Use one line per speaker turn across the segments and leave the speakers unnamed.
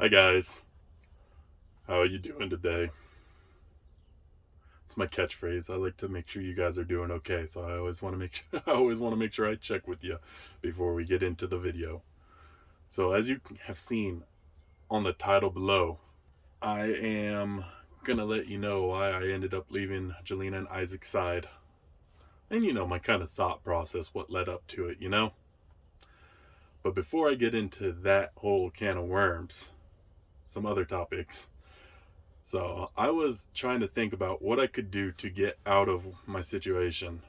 Hi guys, how are you doing today? It's my catchphrase. I like to make sure you guys are doing okay, so I always want to make sure, I always want to make sure I check with you before we get into the video. So as you have seen on the title below, I am gonna let you know why I ended up leaving Jelena and Isaac's side, and my kind of thought process, what led up to it. But before I get into that whole can of worms, some other topics. So I was trying to think about what I could do to get out of my situation.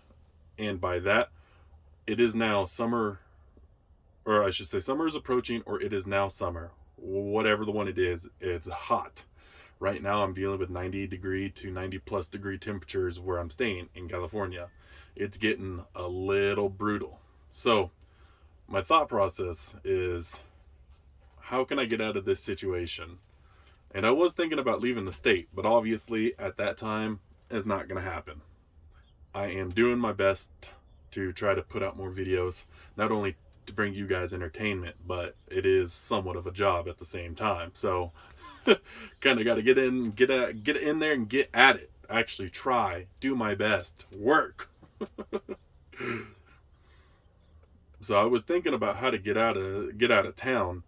And by that, it is now summer, or I should say summer is approaching, or it is now summer. Whatever the one it is, it's hot. Right now I'm dealing with 90 degree to 90 plus degree temperatures where I'm staying in California. It's getting a little brutal. So my thought process is, how can I get out of this situation? And I was thinking about leaving the state, but obviously at that time, it's not going to happen. I am doing my best to try to put out more videos, not only to bring you guys entertainment, but it is somewhat of a job at the same time. So kind of got to get in there and get at it. Actually try, do my best, work. So I was thinking about how to get out of town.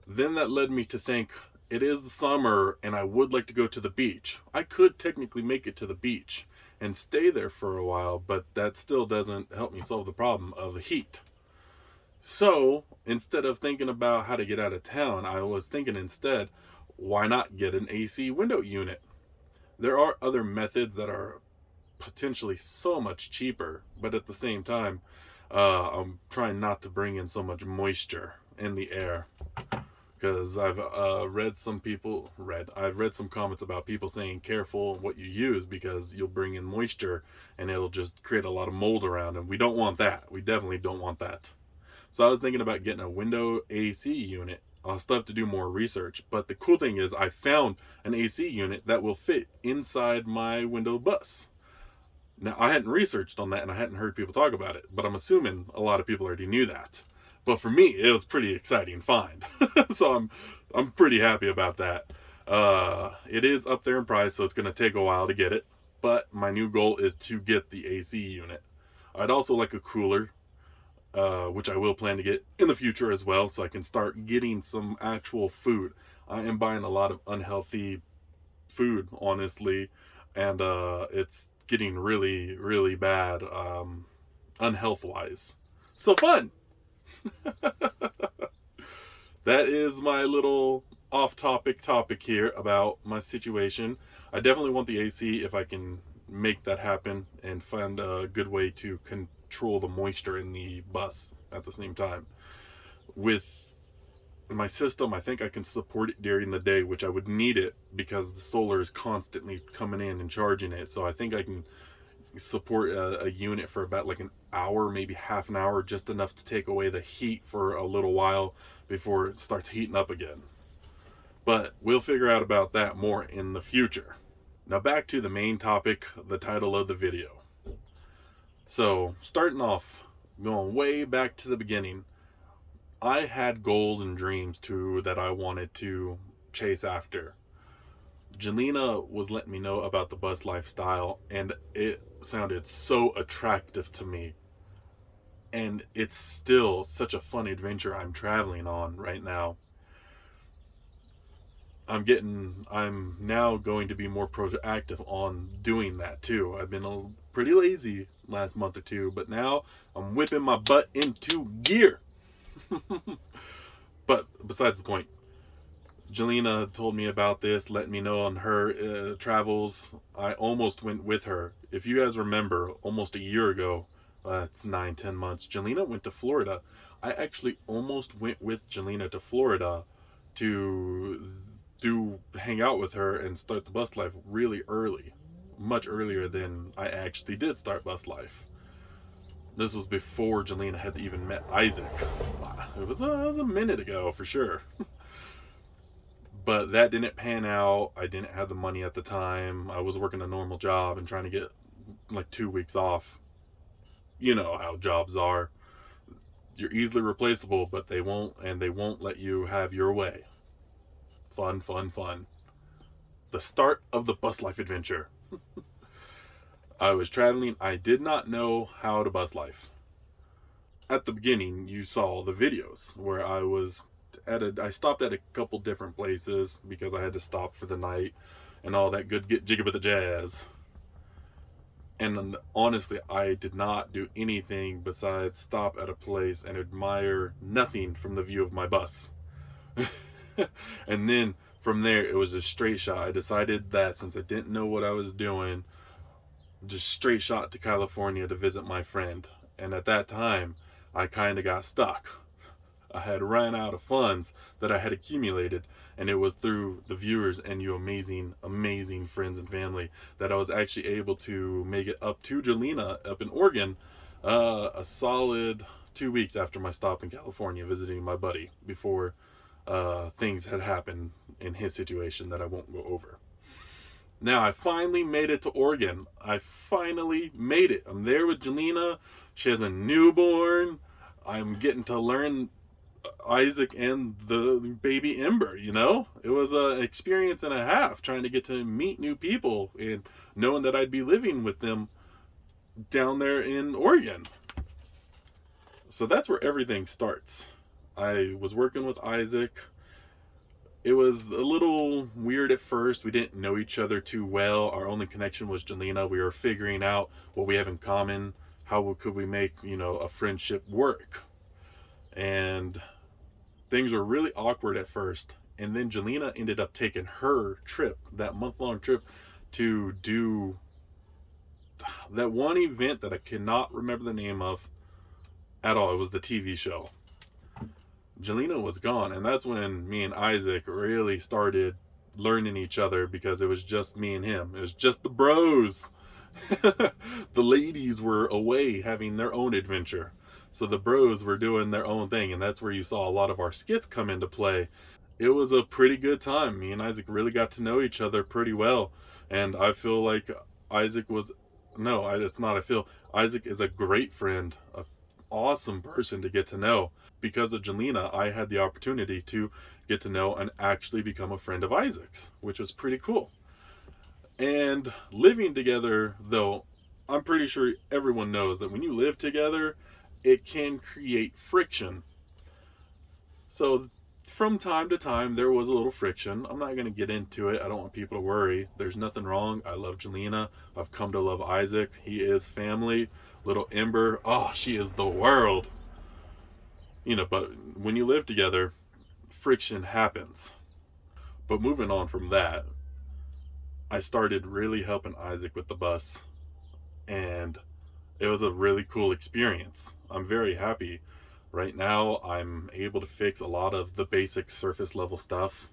Then that led me to think, it is the summer and I would like to go to the beach. I could technically make it to the beach and stay there for a while, but that still doesn't help me solve the problem of the heat. So instead of thinking about how to get out of town, I was thinking instead, why not get an AC window unit? There are other methods that are potentially so much cheaper, but at the same time, I'm trying not to bring in so much moisture in the air. Because I've read some comments about people saying careful what you use because you'll bring in moisture and it'll just create a lot of mold around, and we don't want that. We definitely don't want that. So I was thinking about getting a window AC unit. I'll still have to do more research, but the cool thing is I found an AC unit that will fit inside my window bus. Now I hadn't researched on that and I hadn't heard people talk about it, but I'm assuming a lot of people already knew that. But for me, it was pretty exciting find. So I'm pretty happy about that. It is up there in price, so it's going to take a while to get it. But my new goal is to get the AC unit. I'd also like a cooler, which I will plan to get in the future as well, so I can start getting some actual food. I am buying a lot of unhealthy food, honestly, and it's getting really, really bad, unhealth-wise. So fun! That is my little off-topic topic here about my situation. I definitely want the AC if I can make that happen and find a good way to control the moisture in the bus at the same time. With my system, I think I can support it during the day, which I would need it because the solar is constantly coming in and charging it. So I think I can support a unit for about like an hour, maybe half an hour, just enough to take away the heat for a little while before it starts heating up again. But we'll figure out about that more in the future. Now back to the main topic, the title of the video. So starting off, going way back to the beginning, I had goals and dreams too that I wanted to chase after. Jelena was letting me know about the bus lifestyle, and it sounded so attractive to me. And it's still such a fun adventure I'm traveling on right now. I'm now going to be more proactive on doing that too. I've been pretty lazy last month or two, but now I'm whipping my butt into gear. But besides the point, Jelena told me about this, let me know on her travels. I almost went with her. If you guys remember, almost a year ago, it's 9-10 months, Jelena went to Florida. I actually almost went with Jelena to Florida to hang out with her and start the bus life really early, much earlier than I actually did start bus life. This was before Jelena had even met Isaac. It was a minute ago for sure. But that didn't pan out. I didn't have the money at the time. I was working a normal job and trying to get like 2 weeks off. You know how jobs are. You're easily replaceable, but they won't let you have your way. Fun, fun, fun. The start of the bus life adventure. I was traveling. I did not know how to bus life. At the beginning, you saw the videos where I stopped at a couple different places because I had to stop for the night and all that good get jiggy with the jazz. And honestly, I did not do anything besides stop at a place and admire nothing from the view of my bus. And then from there, it was a straight shot. I decided that since I didn't know what I was doing, just straight shot to California to visit my friend. And at that time, I kind of got stuck. I had run out of funds that I had accumulated, and it was through the viewers and you amazing, amazing friends and family that I was actually able to make it up to Jelena up in Oregon, a solid 2 weeks after my stop in California visiting my buddy before things had happened in his situation that I won't go over. Now I finally made it to Oregon. I finally made it. I'm there with Jelena. She has a newborn. I'm getting to learn Isaac and the baby Ember, you know? It was an experience and a half trying to get to meet new people and knowing that I'd be living with them down there in Oregon. So that's where everything starts. I was working with Isaac. It was a little weird at first. We didn't know each other too well. Our only connection was Jelena. We were figuring out what we have in common. How could we make, a friendship work? And things were really awkward at first. And then Jelena ended up taking her trip, that month-long trip, to do that one event that I cannot remember the name of at all. It was the TV show. Jelena was gone, and that's when me and Isaac really started learning each other because it was just me and him. It was just the bros. The ladies were away having their own adventure. So the bros were doing their own thing, and that's where you saw a lot of our skits come into play. It was a pretty good time. Me and Isaac really got to know each other pretty well, and I feel like Isaac was... No, it's not I feel. Isaac is a great friend, an awesome person to get to know. Because of Jelena, I had the opportunity to get to know and actually become a friend of Isaac's, which was pretty cool. And living together, though, I'm pretty sure everyone knows that when you live together, it can create friction. So from time to time, there was a little friction. I'm not going to get into it. I don't want people to worry. There's nothing wrong. I love Jelena. I've come to love Isaac. He is family. Little Ember, oh, she is the world. But when you live together, friction happens. But moving on from that, I started really helping Isaac with the bus, and it was a really cool experience. I'm very happy. Right now, I'm able to fix a lot of the basic surface level stuff.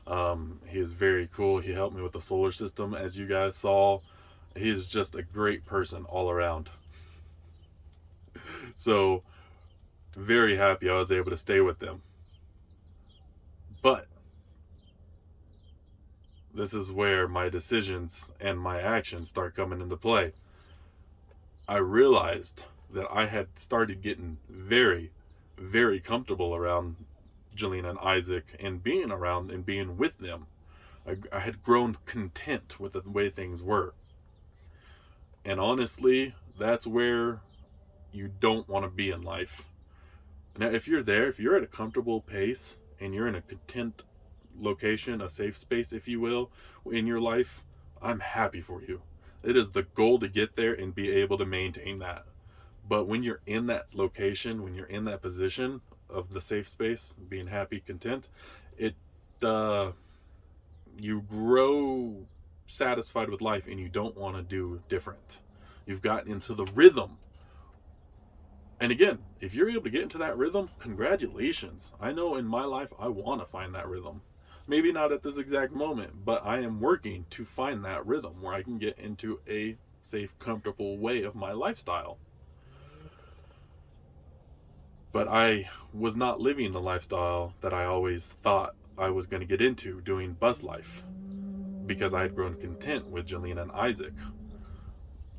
He is very cool. He helped me with the solar system, as you guys saw. He is just a great person all around. So, very happy I was able to stay with them. But this is where my decisions and my actions start coming into play. I realized that I had started getting very, very comfortable around Jelena and Isaac and being around and being with them. I had grown content with the way things were. And honestly, that's where you don't want to be in life. Now, if you're at a comfortable pace and you're in a content location, a safe space, if you will, in your life, I'm happy for you. It is the goal to get there and be able to maintain that. But when you're in that location, when you're in that position of the safe space, being happy, content, you grow satisfied with life and you don't want to do different. You've gotten into the rhythm. And again, if you're able to get into that rhythm, congratulations. I know in my life, I want to find that rhythm. Maybe not at this exact moment, but I am working to find that rhythm where I can get into a safe, comfortable way of my lifestyle. But I was not living the lifestyle that I always thought I was going to get into doing bus life, because I had grown content with Jelena and Isaac.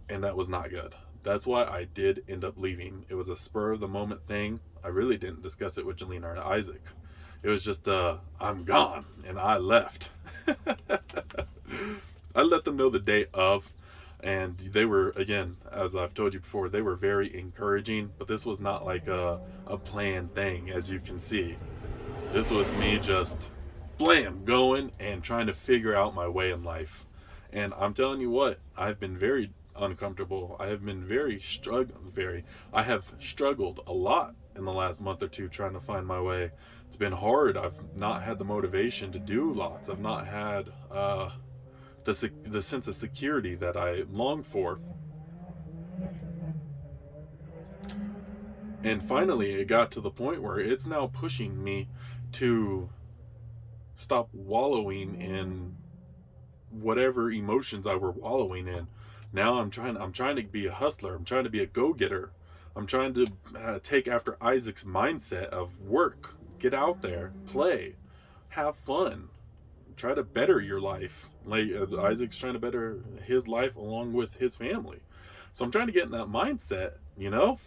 And that was not good. That's why I did end up leaving. It was a spur of the moment thing. I really didn't discuss it with Jelena or Isaac. It was just, I'm gone, and I left. I let them know the day of, and they were, again, as I've told you before, they were very encouraging, but this was not like a planned thing, as you can see. This was me just blam going and trying to figure out my way in life. And I'm telling you what, I've been very uncomfortable. I have been I have struggled a lot in the last month or two trying to find my way. It's been hard. I've not had the motivation to do lots. I've not had the sense of security that I long for. And finally, it got to the point where it's now pushing me to stop wallowing in whatever emotions I were wallowing in. Now I'm trying to be a hustler. I'm trying to be a go-getter. I'm trying to take after Isaac's mindset of work, get out there, play, have fun, try to better your life. Like Isaac's trying to better his life along with his family. So I'm trying to get in that mindset, you know?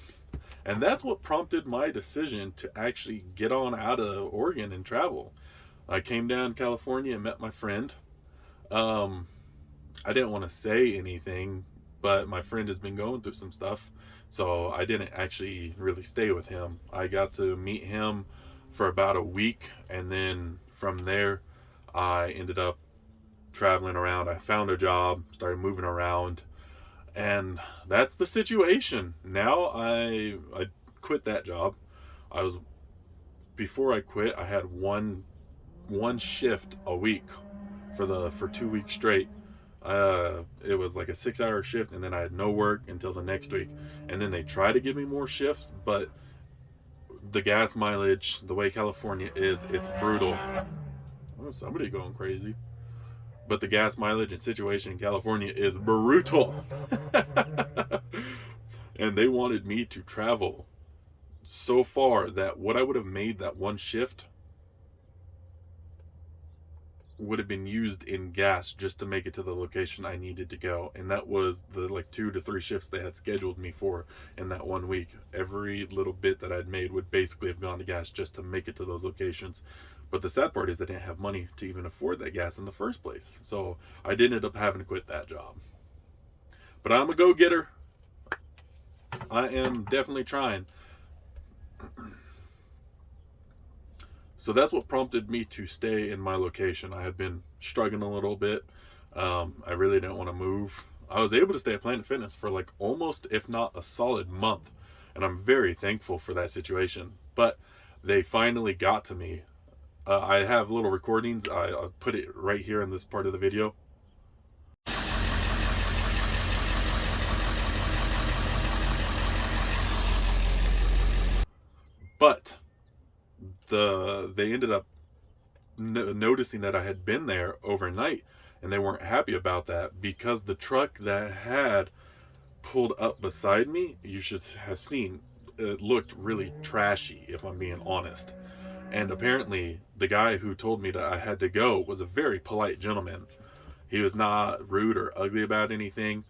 And that's what prompted my decision to actually get on out of Oregon and travel. I came down to California and met my friend. I didn't want to say anything, but my friend has been going through some stuff, so I didn't actually really stay with him. I got to meet him for about a week, and then from there, I ended up traveling around. I found a job, started moving around, and that's the situation. Now I quit that job. I was Before I quit, I had one shift a week for 2 weeks straight. It was like a 6-hour shift, and then I had no work until the next week. And then they try to give me more shifts, but the gas mileage, the way California is, it's brutal. Oh, somebody going crazy. But the gas mileage and situation in California is brutal. And they wanted me to travel so far that what I would have made that one shift would have been used in gas just to make it to the location I needed to go. And that was the like 2 to 3 shifts they had scheduled me for in that 1 week. Every little bit that I'd made would basically have gone to gas just to make it to those locations. But the sad part is I didn't have money to even afford that gas in the first place. So I did end up having to quit that job. But I'm a go-getter. I am definitely trying. So that's what prompted me to stay in my location. I had been struggling a little bit. I really didn't want to move. I was able to stay at Planet Fitness for like almost, if not a solid month. And I'm very thankful for that situation. But they finally got to me. I have little recordings. I'll put it right here in this part of the video. But they ended up noticing that I had been there overnight, and they weren't happy about that because the truck that had pulled up beside me, you should have seen, it looked really trashy, if I'm being honest. And apparently the guy who told me that I had to go was a very polite gentleman. He was not rude or ugly about anything.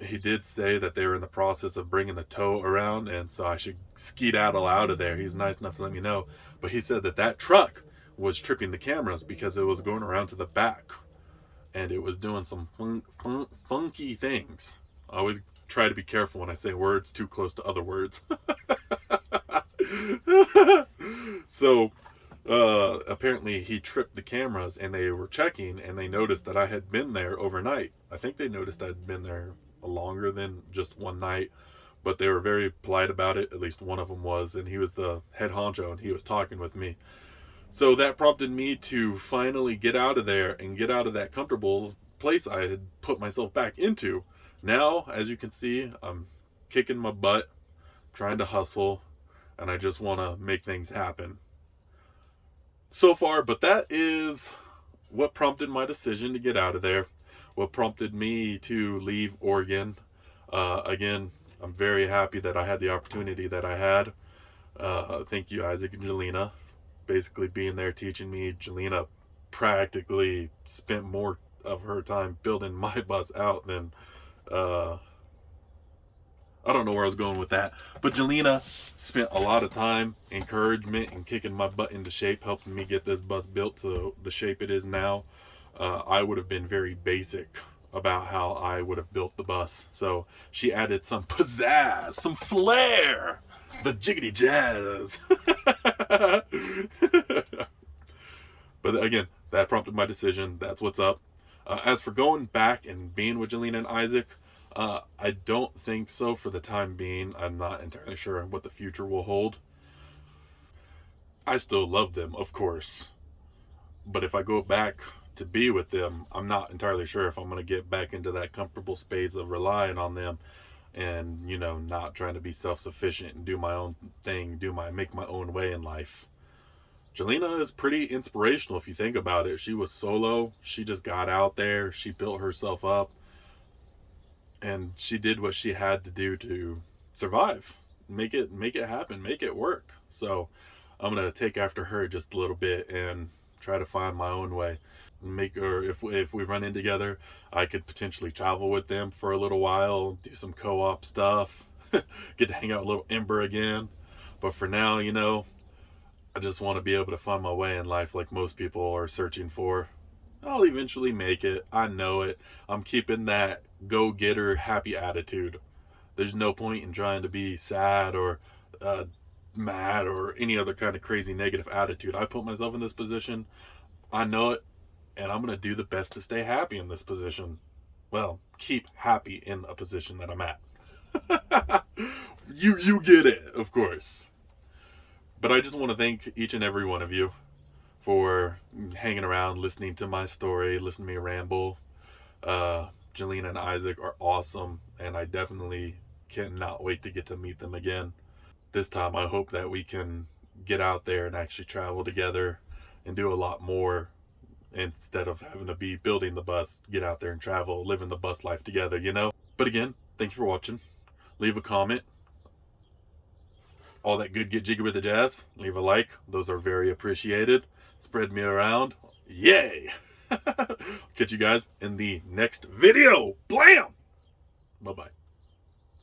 He did say that they were in the process of bringing the tow around, and so I should skedaddle out of there. He's nice enough to let me know. But he said that truck was tripping the cameras because it was going around to the back, and it was doing some funky things. I always try to be careful when I say words too close to other words. So apparently he tripped the cameras, and they were checking, and they noticed that I had been there overnight. I think they noticed I'd been there longer than just one night, but they were very polite about it. At least one of them was, and he was the head honcho, and he was talking with me. So that prompted me to finally get out of there and get out of that comfortable place I had put myself back into. Now, as you can see, I'm kicking my butt, trying to hustle, and I just want to make things happen so far. But that is what prompted my decision to get out of there, what prompted me to leave Oregon. Again, I'm very happy that I had the opportunity that I had. Thank you, Isaac and Jelena, basically being there teaching me. Jelena practically spent more of her time building my bus out than I don't know where I was going with that. But Jelena spent a lot of time, encouragement, and kicking my butt into shape, helping me get this bus built to the shape it is now. I would have been very basic about how I would have built the bus. So she added some pizzazz, some flair, the jiggity jazz. But again, that prompted my decision. That's what's up. As for going back and being with Jelena and Isaac, I don't think so for the time being. I'm not entirely sure what the future will hold. I still love them, of course. But if I go back to be with them, I'm not entirely sure if I'm going to get back into that comfortable space of relying on them and, not trying to be self-sufficient and do my own thing, make my own way in life. Jelena is pretty inspirational if you think about it. She was solo. She just got out there. She built herself up. And she did what she had to do to survive. Make it happen. Make it work. So I'm going to take after her just a little bit and try to find my own way. If we run in together, I could potentially travel with them for a little while, do some co-op stuff, get to hang out with little Ember again. But for now, I just want to be able to find my way in life like most people are searching for. I'll eventually make it. I know it. I'm keeping that go-getter happy attitude. There's no point in trying to be sad or mad or any other kind of crazy negative attitude. I put myself in this position. I know it. And I'm going to do the best to stay happy in this position. Well, keep happy in a position that I'm at. You get it, of course. But I just want to thank each and every one of you for hanging around, listening to my story, listening to me ramble. Jelena and Isaac are awesome, and I definitely cannot wait to get to meet them again. This time, I hope that we can get out there and actually travel together and do a lot more instead of having to be building the bus, get out there and travel, living the bus life together, But again, thank you for watching. Leave a comment. All that good get jiggy with the jazz. Leave a like. Those are very appreciated. Spread me around. Yay! Catch you guys in the next video. Blam! Bye-bye.